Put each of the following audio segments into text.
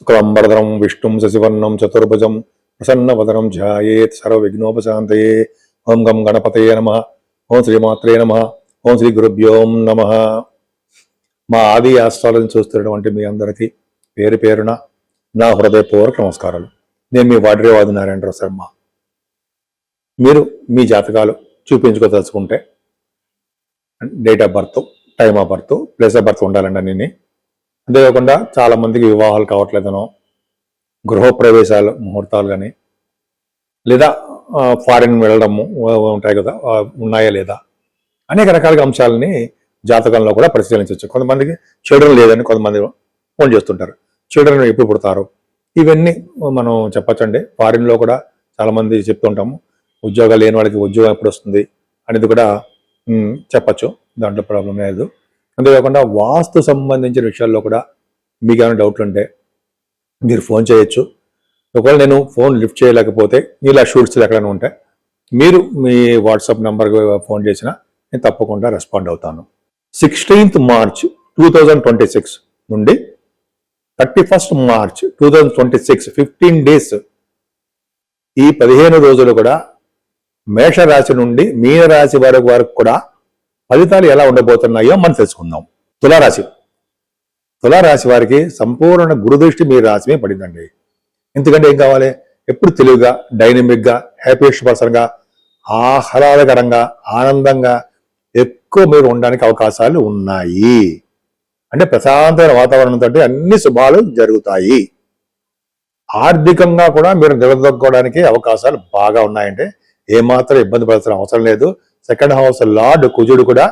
శుక్లంబరధరం విష్ణుం శశివర్ణం చతుర్భుజం ప్రసన్నవదనం ధ్యాయేత్ సర్వవిఘ్నోపశాంతయే. ఓం గం గణపతయే నమః. ఓం శ్రీమాత్రే నమః. ఓం శ్రీ గురుభ్యోం నమః. మా ఆది ఆస్ట్రాలజీని చూస్తున్నటువంటి మీ అందరికీ పేరు పేరున నా హృదయపూర్వక నమస్కారాలు. నేను మీ వాడ్రేవాది నారాయణరావు శర్మ. మీరు మీ జాతకాలు చూపించుకోదలుచుకుంటే date of birth, time of birth, place of birth ఉండాలండి అన్నీ. అంతేకాకుండా చాలామందికి వివాహాలు కావట్లేదనో, గృహప్రవేశాలు ముహూర్తాలు కానీ, లేదా ఫారిన్ వెళ్ళడము ఉంటాయి కదా, ఉన్నాయా లేదా, అనేక రకాల అంశాలని జాతకంలో కూడా పరిశీలించవచ్చు. కొంతమందికి చిల్డ్రన్ లేదని కొంతమంది ఫోన్ చేస్తుంటారు. చిల్డ్రన్ ఎప్పుడు పుడతారు, ఇవన్నీ మనం చెప్పచ్చండి. ఫారిన్లో కూడా చాలామంది చెప్తుంటాము. ఉద్యోగాలు లేని వాళ్ళకి ఉద్యోగం ఎప్పుడు వస్తుంది అనేది కూడా చెప్పచ్చు, దాంట్లో ప్రాబ్లం లేదు. అంతేకాకుండా వాస్తు సంబంధించిన విషయాల్లో కూడా మీకు ఏమైనా డౌట్లు ఉంటే మీరు ఫోన్ చేయొచ్చు. ఒకవేళ నేను ఫోన్ లిఫ్ట్ చేయలేకపోతే ఇలా షూట్స్లు ఎక్కడైనా ఉంటే మీరు మీ వాట్సాప్ నెంబర్కి ఫోన్ చేసినా నేను తప్పకుండా రెస్పాండ్ అవుతాను. 16th March 2026 నుండి 31st March 2026 15 days, ఈ 15 రోజులు కూడా మేషరాశి నుండి మీనరాశి వరకు కూడా ఫలితాలు ఎలా ఉండబోతున్నాయో మనం తెలుసుకుందాం. తులారాశి వారికి సంపూర్ణ గురుదృష్టి మీ రాశి మీద పడిందండి. ఎందుకంటే ఏం కావాలి, ఎప్పుడు తెలివిగా, డైనమిక్గా, హ్యాపీయెస్ట్ పర్సన్గా, ఆహ్లాదకరంగా, ఆనందంగా ఎక్కువ మీరు ఉండడానికి అవకాశాలు ఉన్నాయి. అంటే ప్రశాంతమైన వాతావరణంతో అన్ని శుభాలు జరుగుతాయి. ఆర్థికంగా కూడా మీరు నిలదొక్కుకోవడానికి అవకాశాలు బాగా ఉన్నాయంటే ఏమాత్రం ఇబ్బంది పడాల్సిన అవసరం లేదు. సెకండ్ హౌస్ లార్డ్ కుజుడు కూడా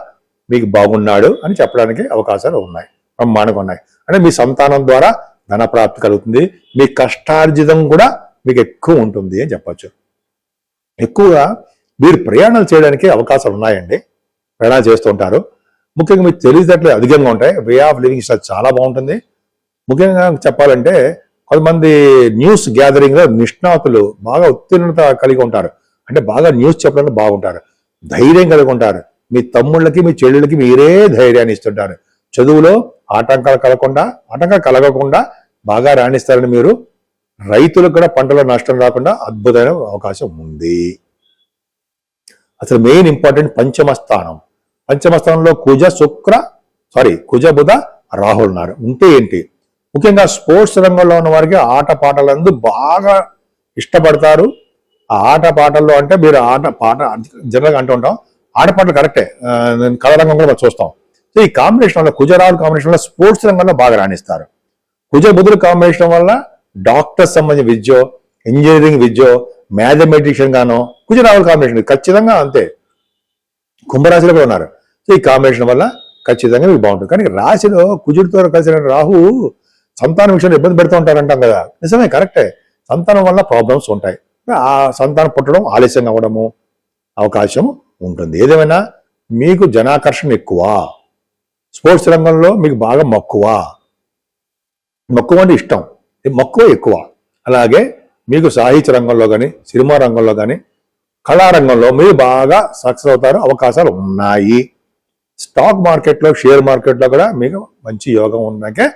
మీకు బాగున్నాడు అని చెప్పడానికి అవకాశాలు ఉన్నాయి, బ్రహ్మాండంగా ఉన్నాయి. అంటే మీ సంతానం ద్వారా ధన ప్రాప్తి కలుగుతుంది. మీ కష్టార్జితం కూడా మీకు ఎక్కువ ఉంటుంది అని చెప్పచ్చు. ఎక్కువగా మీరు ప్రయాణాలు చేయడానికి అవకాశాలు ఉన్నాయండి. ప్రయాణాలు చేస్తుంటారు. ముఖ్యంగా మీకు తెలివితేటలు అధికంగా ఉంటాయి. వే ఆఫ్ లివింగ్ స్టైల్ చాలా బాగుంటుంది. ముఖ్యంగా చెప్పాలంటే కొంతమంది న్యూస్ గ్యాదరింగ్లో నిష్ణాతులు బాగా ఉత్తీర్ణత కలిగి ఉంటారు. అంటే బాగా న్యూస్ చెప్పడానికి బాగుంటారు, ధైర్యం కలిగి ఉంటారు. మీ తమ్ముళ్ళకి మీ చెల్లెళ్ళకి మీరే ధైర్యాన్ని ఇస్తుంటారు. చదువులో ఆటంకాలు కలగకుండా బాగా రాణిస్తారని మీరు. రైతులకు కూడా పంటలో నష్టం రాకుండా అద్భుతమైన అవకాశం ఉంది. అసలు మెయిన్ ఇంపార్టెంట్ పంచమస్థానంలో కుజ బుధ రాహుల్ ఉన్నారు. ఉంటే ఏంటి, ముఖ్యంగా స్పోర్ట్స్ రంగంలో ఉన్న వారికి ఆట పాటలందు బాగా ఇష్టపడతారు. ఆ ఆట పాటల్లో అంటే మీరు పాట జనరల్గా అంటూ ఉంటాం, ఆటపాటలు కరెక్టే, కళారంగం కూడా చూస్తాం. సో ఈ కాంబినేషన్ వల్ల, కుజరాహుల్ కాంబినేషన్ వల్ల స్పోర్ట్స్ రంగంలో బాగా రాణిస్తారు. కుజ బుధుల కాంబినేషన్ వల్ల డాక్టర్స్ సంబంధించిన విద్యో, ఇంజనీరింగ్ విద్యో, మ్యాథమెటిషియన్ గానో కుజరాహుల్ కాంబినేషన్ ఖచ్చితంగా అంతే. కుంభరాశిలో కూడా ఉన్నారు. సో ఈ కాంబినేషన్ వల్ల ఖచ్చితంగా మీకు బాగుంటుంది. కానీ రాశిలో కుజుడితో కలిసిన రాహు సంతానం విషయంలో ఇబ్బంది పెడుతూ ఉంటారంటాం కదా, నిజమే, కరెక్టే. సంతానం వల్ల ప్రాబ్లమ్స్ ఉంటాయి. ఆ సంతానం పుట్టడం ఆలస్యంగా అవ్వడము అవకాశం ఉంటుంది. ఏదేమైనా మీకు జనాకర్షణ ఎక్కువ, స్పోర్ట్స్ రంగంలో మీకు బాగా మక్కువ అంటే ఇష్టం, మక్కువ ఎక్కువ. అలాగే మీకు సాహిత్య రంగంలో కానీ, సినిమా రంగంలో కానీ, కళారంగంలో మీరు బాగా సక్సెస్ అవుతారు, అవకాశాలు ఉన్నాయి. స్టాక్ మార్కెట్లో, షేర్ మార్కెట్లో కూడా మీకు మంచి యోగం ఉండడానికే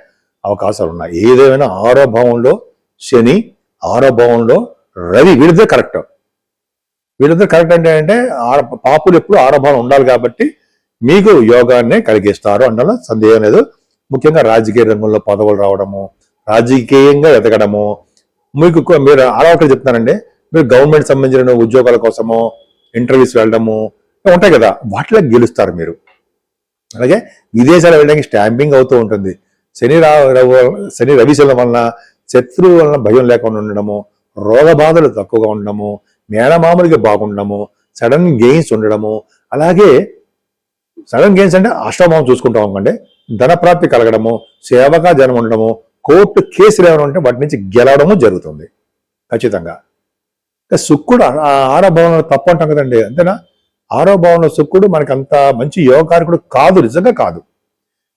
అవకాశాలు ఉన్నాయి. ఏదేమైనా 6వ భావంలో శని, 6వ భావంలో రవి, వీళ్ళిద్దరు కరెక్ట్ అంటే పాపులు ఎప్పుడు 6వ భావం ఉండాలి కాబట్టి మీకు యోగాన్ని కలిగిస్తారు అనడంలో సందేహం లేదు. ముఖ్యంగా రాజకీయ రంగంలో పదవులు రావడము, రాజకీయంగా ఎదగడము, మీరు ఒకటి చెప్తున్నానండి, మీరు గవర్నమెంట్ సంబంధించిన ఉద్యోగాల కోసము ఇంటర్వ్యూస్ వెళ్ళడము ఉంటాయి కదా, వాటిలో గెలుస్తారు మీరు. అలాగే విదేశాలు వెళ్ళడానికి స్టాంపింగ్ అవుతూ ఉంటుంది. శని రవి శలం వలన శత్రువు వలన భయం లేకుండా ఉండడము, రోగ బాధలు తక్కువగా ఉండడము, మేనమామూలుగా బాగుండడము, సడన్ గెయిన్స్ ఉండడము. అలాగే సడన్ గెయిన్స్ అంటే అష్టమం చూసుకుంటాం అనుకోండి, ధనప్రాప్తి కలగడము, సేవగా జనం ఉండడము, కోర్టు కేసులు ఏమైనా ఉంటే వాటి నుంచి గెలవడము జరుగుతుంది ఖచ్చితంగా. శుక్రుడు 6వ భావంలో తప్పు అంటాం కదండి, అంతేనా? 6వ భావంలో శుక్రుడు మనకి అంత మంచి యోగకారకుడు కాదు, నిజంగా కాదు.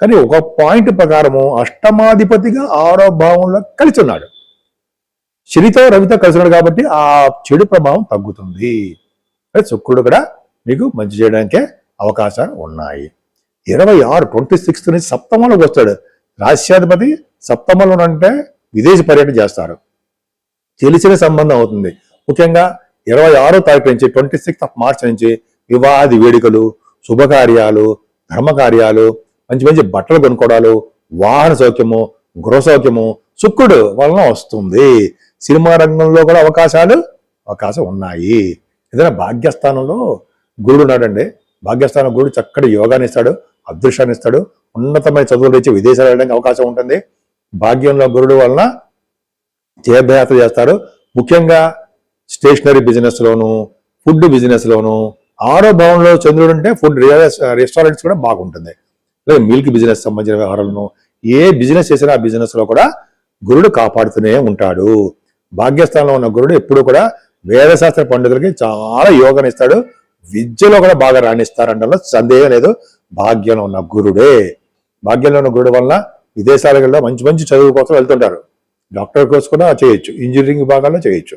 కానీ ఒక పాయింట్ ప్రకారము అష్టమాధిపతిగా 6వ భావంలో కలిసి ఉన్నాడు. శనితో రవితో కలిసి ఉన్నాడు కాబట్టి ఆ చెడు ప్రభావం తగ్గుతుంది. శుక్రుడు కూడా మీకు మంచి చేయడానికే అవకాశాలు ఉన్నాయి. 26 26 నుంచి సప్తమంలోకి వస్తాడు. రాశ్యాధిపతి సప్తమంలో అంటే విదేశీ పర్యటన చేస్తారు. తెలిసిన సంబంధం అవుతుంది. ముఖ్యంగా 26వ తారీఖు నుంచి 26th మార్చ్ నుంచి వివాహాది వేడుకలు, శుభకార్యాలు, ధర్మకార్యాలు, మంచి మంచి బట్టలు కొనుక్కోవడాలు, వాహన సౌఖ్యము, గృహ సౌఖ్యము శుక్రుడు వలన వస్తుంది. సినిమా రంగంలో కూడా అవకాశం ఉన్నాయి. ఏదైనా భాగ్యస్థానంలో గురుడు ఉన్నాడండి. భాగ్యస్థానం గురుడు చక్కటి యోగాన్ని ఇస్తాడు, అదృష్టాన్ని ఇస్తాడు, ఉన్నతమైన చదువులు ఇచ్చి విదేశాలు వెళ్ళడానికి అవకాశం ఉంటుంది. భాగ్యంలో గురుడు వలన తీర్థయాత్ర చేస్తారు. ముఖ్యంగా స్టేషనరీ బిజినెస్ లోను, ఫుడ్ బిజినెస్ లోను, 6వ భావంలో చంద్రుడు ఉంటే ఫుడ్ రెస్టారెంట్స్ కూడా బాగుంటుంది. లేదా మిల్క్ బిజినెస్ సంబంధించిన వ్యవహారాలను ఏ బిజినెస్ చేసినా ఆ బిజినెస్ లో కూడా గురుడు కాపాడుతూనే ఉంటాడు. భాగ్యస్థానంలో ఉన్న గురుడు ఎప్పుడు కూడా వేదశాస్త్ర పండితులకి చాలా యోగాన్ని ఇస్తాడు. విద్యలో కూడా బాగా రాణిస్తారంటే సందేహం లేదు. భాగ్యంలో ఉన్న గురుడే. భాగ్యంలో ఉన్న గురుడు వల్ల విదేశాలలో మంచి మంచి చదువు కోసం వెళ్తుంటారు. డాక్టర్ కోర్స్ కూడా చేయొచ్చు, ఇంజనీరింగ్ విభాగాల్లో చేయొచ్చు.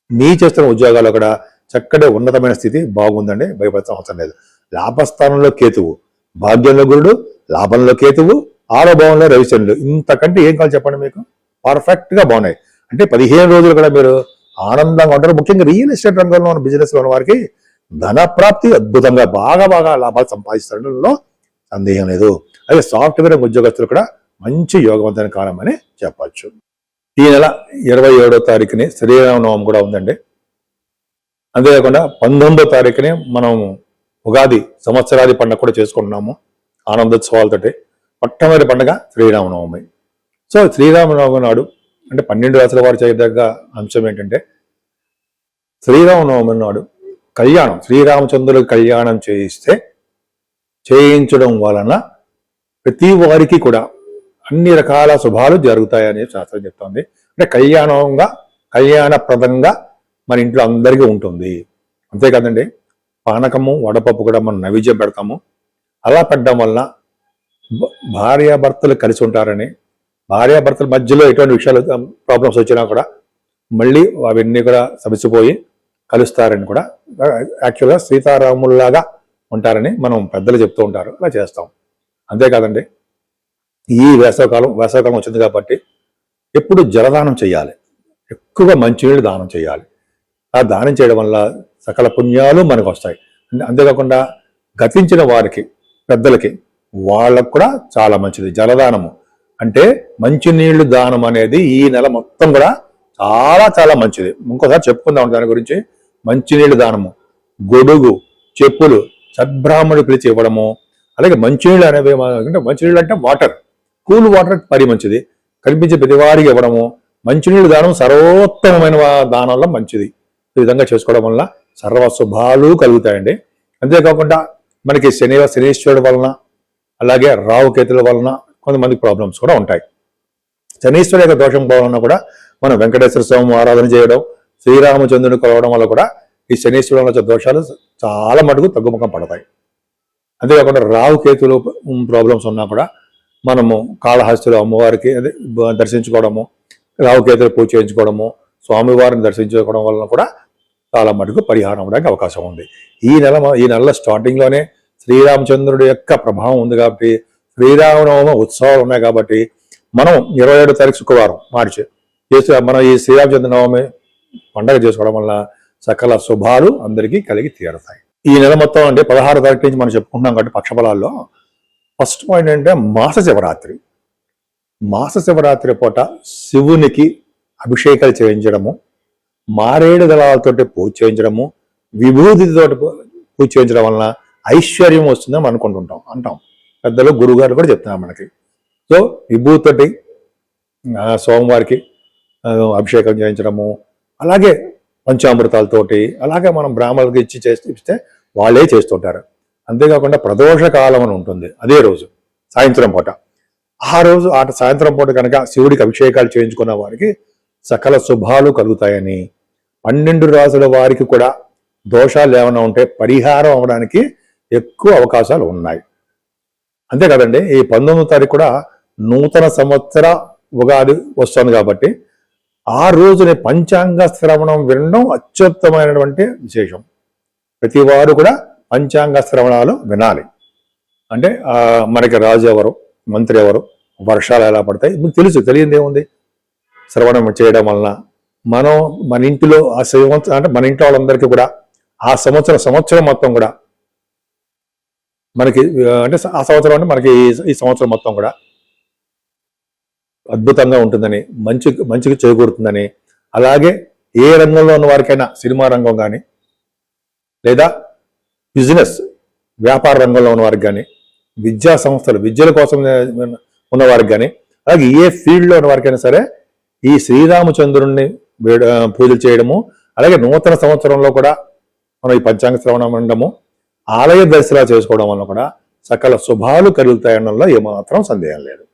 మీ చేస్తున్న ఉద్యోగాల్లో కూడా చక్కటి ఉన్నతమైన స్థితి బాగుందండి, భయపడాల్సిన అవసరం లేదు. లాభస్థానంలో కేతువు, భాగ్యంలో గురుడు, లాభంలో కేతువు, 6వ భావంలో రవిచంద్రుడు. ఇంతకంటే ఏం కావాలి చెప్పండి మీకు? పర్ఫెక్ట్ గా బాగున్నాయి. అంటే 15 రోజులు కూడా మీరు ఆనందంగా ఉంటారు. ముఖ్యంగా రియల్ ఎస్టేట్ రంగంలో ఉన్న బిజినెస్ లో ఉన్న వారికి ధన ప్రాప్తి అద్భుతంగా బాగా లాభాలు సంపాదించడంలో సందేహం లేదు. అదే సాఫ్ట్వేర్ ఉద్యోగస్తులు కూడా మంచి యోగవంతమైన కాలం అని చెప్పచ్చు. ఈ నెల 27వ తారీఖుని శ్రీరామనవమి కూడా ఉందండి. అంతేకాకుండా 19వ తారీఖుని మనం ఉగాది సంవత్సరాది పండుగ కూడా చేసుకుంటున్నాము ఆనందోత్సవాలతోటి. మొట్టమొదటి పండుగ శ్రీరామనవమి. సో శ్రీరామనవమి నాడు అంటే 12 రాసుల వారు చేయదగ్గ అంశం ఏంటంటే, శ్రీరామనవమి నాడు కళ్యాణం, శ్రీరామచంద్రుడికి కళ్యాణం చేయించడం వలన ప్రతి వారికి కూడా అన్ని రకాల శుభాలు జరుగుతాయని శాస్త్రం చెప్తోంది. అంటే కళ్యాణప్రదంగా మన ఇంట్లో అందరికీ ఉంటుంది. అంతేకాదండి, పానకము, వడపప్పు కూడా మనం నైవేద్యం పెడతాము. అలా పెట్టడం వలన భార్యాభర్తలు కలిసి ఉంటారని, భార్యాభర్తల మధ్యలో ఎటువంటి విషయాలు ప్రాబ్లమ్స్ వచ్చినా కూడా మళ్ళీ అవన్నీ కూడా సమసిపోయి కలుస్తారని కూడా, యాక్చువల్గా సీతారాముల్లాగా ఉంటారని మనం పెద్దలు చెప్తూ ఉంటారు. అలా చేస్తాం. అంతేకాదండి, ఈ వేసవకాలం వచ్చింది కాబట్టి ఎప్పుడు జలదానం చేయాలి, ఎక్కువగా మంచినీళ్ళు దానం చేయాలి. ఆ దానం చేయడం వల్ల సకల పుణ్యాలు మనకు వస్తాయి. అంతేకాకుండా గతించిన వారికి, పెద్దలకి, వాళ్ళకు కూడా చాలా మంచిది జలదానము. అంటే మంచినీళ్లు దానం అనేది ఈ నెల మొత్తం కూడా చాలా మంచిది. ఇంకోసారి చెప్పుకుందాం దాని గురించి. మంచినీళ్లు దానము, గొడుగు, చెప్పులు సద్బ్రాహ్మణుడు పిలిచి ఇవ్వడము. అలాగే మంచినీళ్ళు అనేవి అంటే మంచినీళ్ళు అంటే వాటర్, కూల్ వాటర్ మరీ మంచిది, కనిపించే ప్రతివారికి ఇవ్వడము. మంచినీళ్ళు దానం సర్వోత్తమమైన దానంలో మంచిది. ఈ విధంగా చేసుకోవడం వల్ల సర్వ శుభాలు కలుగుతాయండి. అంతేకాకుండా మనకి శనీశ్వరుడు వలన, అలాగే రావుకేతుల వలన కొంతమంది ప్రాబ్లమ్స్ కూడా ఉంటాయి. శనీశ్వరు యొక్క దోషం వలన కూడా మనం వెంకటేశ్వర స్వామి ఆరాధన చేయడం, శ్రీరామచంద్రుని కొలవడం వల్ల కూడా ఈ శనీశ్వరుల దోషాలు చాలా మటుకు తగ్గుముఖం పడతాయి. అంతేకాకుండా రావుకేతులు ప్రాబ్లమ్స్ ఉన్నా కూడా మనము కాళహస్తిలో అమ్మవారికి దర్శించుకోవడము, రావుకేతులు పూజ చేయించుకోవడము, స్వామివారిని దర్శించుకోవడం వలన కూడా చాలా మటుకు పరిహారం అవడానికి అవకాశం ఉంది. ఈ నెల స్టార్టింగ్ లోనే శ్రీరామచంద్రుడి యొక్క ప్రభావం ఉంది కాబట్టి, శ్రీరామనవమి ఉత్సవాలు ఉన్నాయి కాబట్టి మనం 27వ తారీఖు శుక్రవారం మార్చి మనం ఈ శ్రీరామచంద్ర నవమి పండగ చేసుకోవడం వల్ల సకల శుభాలు అందరికీ కలిగి తీరుతాయి. ఈ నెల మొత్తం అంటే 16వ తారీఖు నుంచి మనం చెప్పుకుంటున్నాం కాబట్టి పక్షఫలాల్లో ఫస్ట్ పాయింట్ అంటే మాస శివరాత్రి పూట శివునికి అభిషేకాలు చేయించడము, మారేడు దళాలతోటి పూజ చేయించడము, విభూతితో పూజ చేయించడం వలన ఐశ్వర్యం వస్తుందని అంటాం. పెద్దలు గురుగారు కూడా చెప్తున్నారు మనకి. సో విభూతితోటి సోమవారికి అభిషేకం చేయించడము, అలాగే పంచామృతాలతోటి, అలాగే మనం బ్రాహ్మణులకి ఇస్తే వాళ్ళే చేస్తుంటారు. అంతేకాకుండా ప్రదోష కాలం అని ఉంటుంది, అదే రోజు సాయంత్రం పూట. ఆ రోజు సాయంత్రం పూట కనుక శివుడికి అభిషేకాలు చేయించుకున్న వారికి సకల శుభాలు కలుగుతాయని, 12 రాసుల వారికి కూడా దోషాలు ఏమైనా ఉంటే పరిహారం అవడానికి ఎక్కువ అవకాశాలు ఉన్నాయి. అంతే కదండి, ఈ 19వ తారీఖు కూడా నూతన సంవత్సర ఉగాది వస్తుంది కాబట్టి ఆ రోజుని పంచాంగ శ్రవణం వినడం అత్యుత్తమైనటువంటి విశేషం. ప్రతి వారు కూడా పంచాంగ శ్రవణాలు వినాలి. అంటే మనకి రాజు ఎవరు, మంత్రి ఎవరు, వర్షాలు ఎలా పడతాయి మీకు తెలియదు ఏముంది. శ్రవణం చేయడం వలన మనం మన ఇంటిలో ఆ సంవత్సరం అంటే మన ఇంట్లో వాళ్ళందరికీ కూడా ఆ సంవత్సరం మొత్తం కూడా మనకి అంటే ఆ సంవత్సరం అంటే మనకి ఈ సంవత్సరం మొత్తం కూడా అద్భుతంగా ఉంటుందని, మంచిగా చేకూరుతుందని, అలాగే ఏ రంగంలో ఉన్న వారికైనా, సినిమా రంగం కానీ లేదా బిజినెస్ వ్యాపార రంగంలో ఉన్న వారికి కానీ, విద్యా సంస్థలు విద్యల కోసం ఉన్న వారికి కానీ, అలాగే ఏ ఫీల్డ్లో ఉన్న వారికైనా సరే ఈ శ్రీరామచంద్రుణ్ణి పూజలు చేయడము, అలాగే నూతన సంవత్సరంలో కూడా మనం ఈ పంచాంగ శ్రవణం ఉండము, ఆలయ దర్శనాలు చేసుకోవడం వల్ల కూడా సకల శుభాలు కలుగుతాయనడంలో ఏమాత్రం సందేహం లేదు.